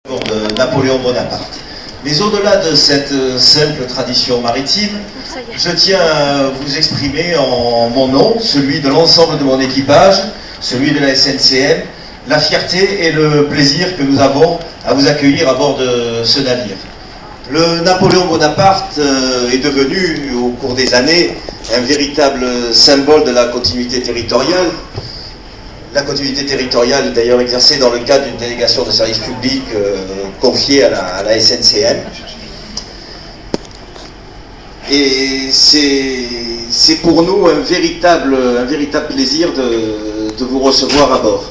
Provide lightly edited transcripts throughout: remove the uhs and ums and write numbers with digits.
De Napoléon Bonaparte. Mais au-delà de cette simple tradition maritime, je tiens à vous exprimer en mon nom, celui de l'ensemble de mon équipage, celui de la SNCM, la fierté et le plaisir que nous avons à vous accueillir à bord de ce navire. Le Napoléon Bonaparte est devenu, au cours des années, un véritable symbole de la continuité territoriale. La continuité territoriale, d'ailleurs exercée dans le cadre d'une délégation de service public confiée à la SNCM. Et c'est pour nous un véritable plaisir de vous recevoir à bord.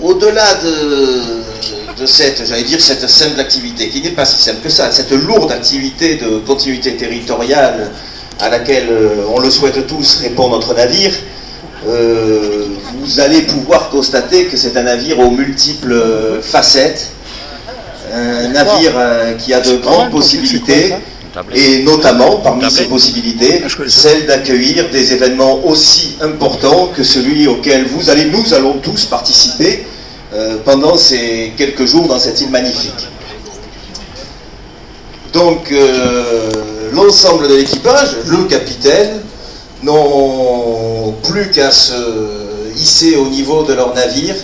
Au-delà de cette simple activité, qui n'est pas si simple que ça, cette lourde activité de continuité territoriale à laquelle, on le souhaite tous, répond notre navire, vous allez pouvoir constater que c'est un navire aux multiples facettes, un navire qui a de grandes possibilités, et notamment parmi ces possibilités, celle d'accueillir des événements aussi importants que celui auquel nous allons tous participer pendant ces quelques jours dans cette île magnifique. Donc l'ensemble de l'équipage, le capitaine, n'ont plus qu'à se hisser au niveau de leur navire,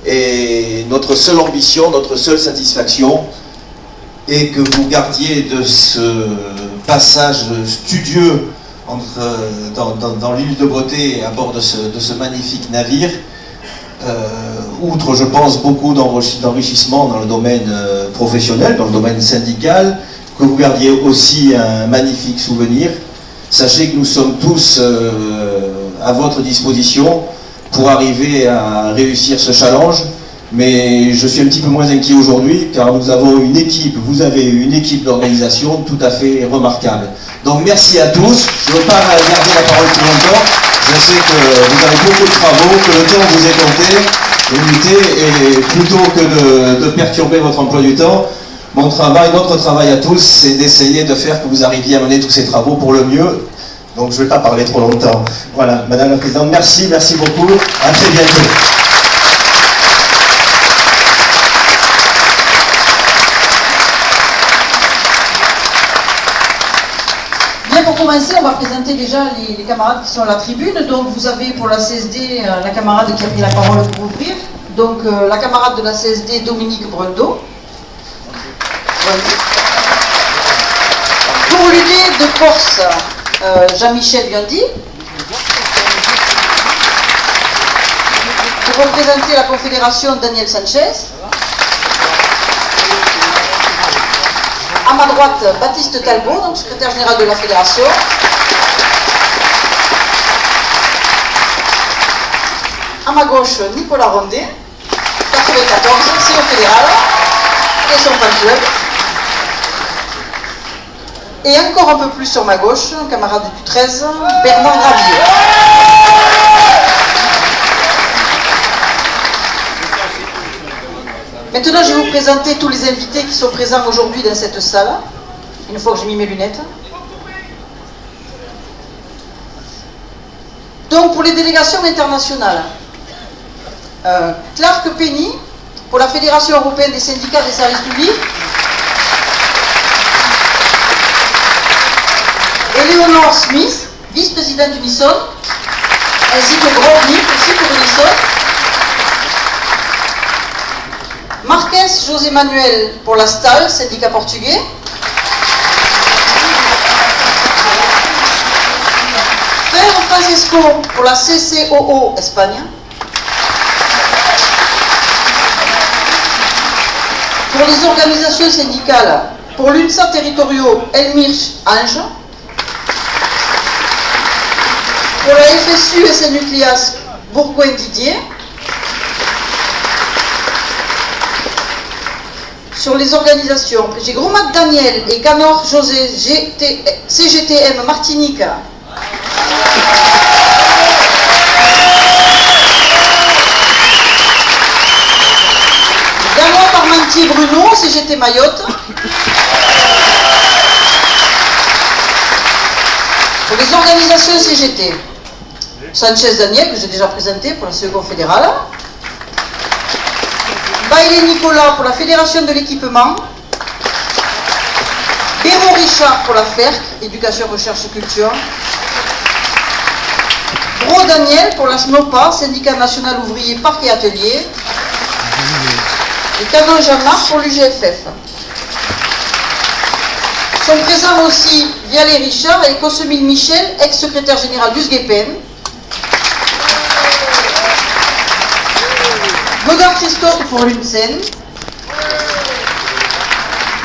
et notre seule ambition, notre seule satisfaction est que vous gardiez de ce passage studieux dans l'île de Beauté à bord de ce magnifique navire, outre je pense beaucoup d'enrichissement dans le domaine professionnel, dans le domaine syndical, que vous gardiez aussi un magnifique souvenir. Sachez que nous sommes tous à votre disposition pour arriver à réussir ce challenge, mais je suis un petit peu moins inquiet aujourd'hui car nous avons une équipe, vous avez une équipe d'organisation tout à fait remarquable. Donc merci à tous, je ne veux pas garder la parole plus longtemps, je sais que vous avez beaucoup de travaux, que le temps vous est limité, et plutôt que de perturber votre emploi du temps, notre travail à tous, c'est d'essayer de faire que vous arriviez à mener tous ces travaux pour le mieux. Donc je ne vais pas parler trop longtemps. Voilà, Madame la Présidente, merci beaucoup. À très bientôt. Bien, pour commencer, on va présenter déjà les camarades qui sont à la tribune. Donc vous avez pour la CSD la camarade qui a pris la parole pour ouvrir. Donc la camarade de la CSD, Dominique Brundeau. Pour l'UD de Corse, Jean-Michel Biondi. Pour représenter la Confédération, Daniel Sanchez. À ma droite, Baptiste Talbot, donc secrétaire général de la Fédération. À ma gauche, Nicolas Rondet, 94, c'est le fédéral, et son fan club. Et encore un peu plus sur ma gauche, un camarade du 13, Bernard Gravier. Maintenant, je vais vous présenter tous les invités qui sont présents aujourd'hui dans cette salle, une fois que j'ai mis mes lunettes. Donc, pour les délégations internationales, Clark Penny, pour la Fédération européenne des syndicats des services publics, Eleonore Smith, vice-présidente d'Unison, ainsi que Grovnik, aussi pour Unison. Marques José Manuel pour la STAL, syndicat portugais. Frère Francesco pour la CCOO Espagne. Pour les organisations syndicales, pour l'UNSA territoriaux, Elmirch Ange. Pour la FSU et SNUcléas, Bourgoin Didier. Sur les organisations, j'ai Gromac Daniel et Canor José CGTM Martinique. Danois Parmentier Bruno, CGT Mayotte. Pour les organisations CGT, Sanchez Daniel, que j'ai déjà présenté pour la CE confédérale. Bailey Nicolas pour la Fédération de l'équipement. Béraud Richard pour la FERC, Éducation, Recherche, Culture. Bro Daniel pour la SNOPA, Syndicat National Ouvrier, Parc et Atelier. Et Canon Jean-Marc pour l'UGFF. Sont présents aussi Vialet Richard et Cosmine Michel, ex-secrétaire général du SGEPEN. Godard Christophe pour l'UNSEN.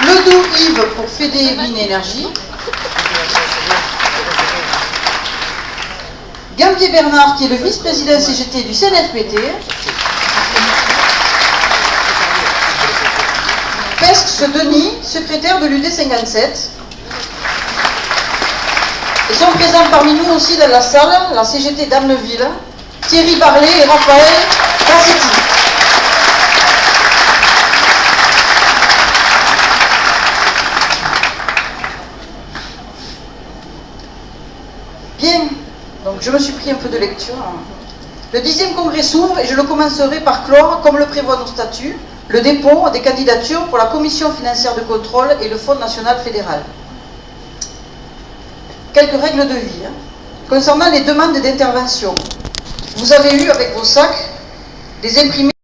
Ledoux Yves pour Fédé Mine Énergie. Gambier Bernard qui est le vice-président CGT du CNFPT. Pesque Denis, secrétaire de l'UD 57. Et sont présents parmi nous aussi dans la salle, la CGT d'Amneville, Thierry Barlet et Raphaël Bassetti. Bien, donc je me suis pris un peu de lecture. Le 10e congrès s'ouvre et je le commencerai par clore, comme le prévoient nos statuts, le dépôt des candidatures pour la Commission financière de contrôle et le Fonds national fédéral. Quelques règles de vie. Concernant les demandes d'intervention, vous avez eu avec vos sacs des imprimés